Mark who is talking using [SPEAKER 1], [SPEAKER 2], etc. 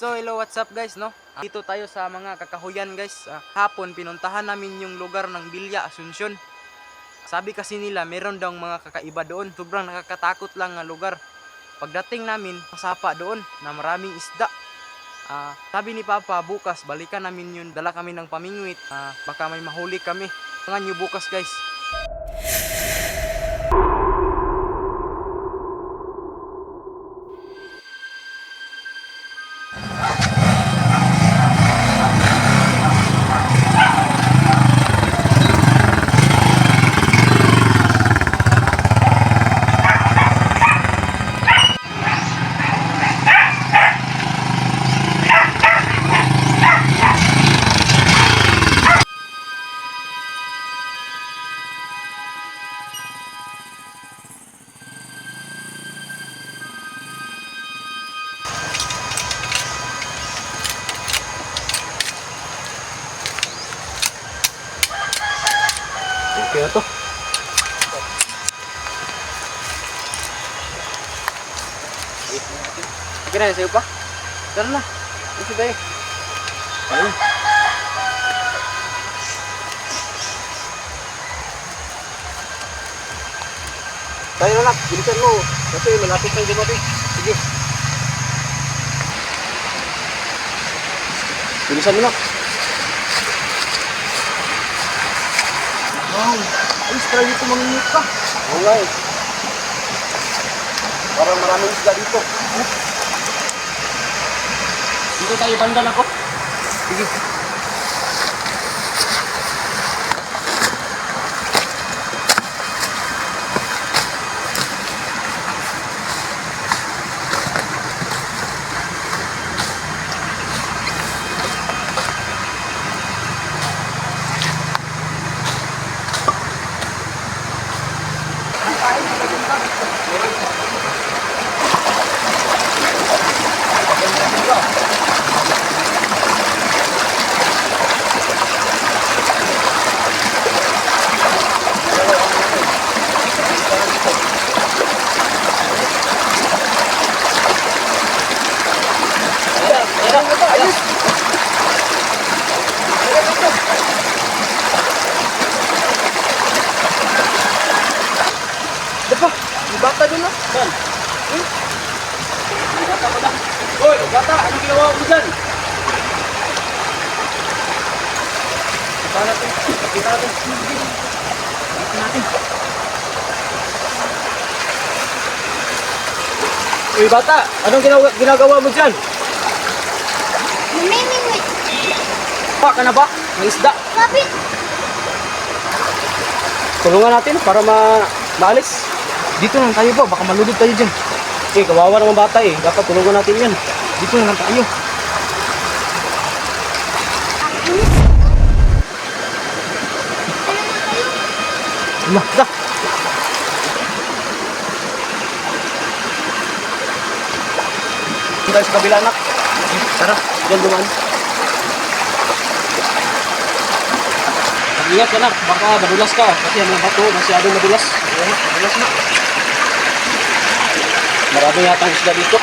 [SPEAKER 1] So hello, what's up guys, no? Dito tayo sa mga kakahuyan guys. Hapon pinuntahan namin yung lugar ng Bilya, Asuncion. Sabi kasi nila meron daw mga kakaiba doon. Sobrang nakakatakot lang nga lugar. Pagdating namin, masapa doon na maraming isda. Sabi ni Papa, bukas balikan namin yun. Dala kami ng pamingwit. Baka may mahuli kami. Abangan nyo bukas guys. Okay na to. Okay na, sa'yo pa? Tara na. Ito tayo. Ayun. Tayo na lang. Bilisan mo. Kasi malapit ng gabi. Sige. Bilisan mo na. Wow, ayos try dito mamingwit ka. Oo nga eh. Parang maraming isda dito. Dito tayo banda na ko. Sige. Bata doon na. Saan? Bata pa na. Hoy, bata, anong ginawa mo dyan? Kita natin. Kita natin. Kita natin. Hoy, bata, anong ginagawa mo dyan?
[SPEAKER 2] Namimingwit.
[SPEAKER 1] Pa ka na ba? May isda.
[SPEAKER 2] Kapit.
[SPEAKER 1] Tulungan natin para maalis. Dito lang tayo ba? Baka malulog tayo dyan. Eh, kawawa naman bata eh. Dapat tulungan natin yan. Dito lang tayo. Ala, da. Tayo sa kabila, anak. Tara, dyan dumaan. Ingat ka na, baka madulas ka. Kasi ang mga bato, masyadong madulas. Ayan, madulas na. Marami yata ang isda dito.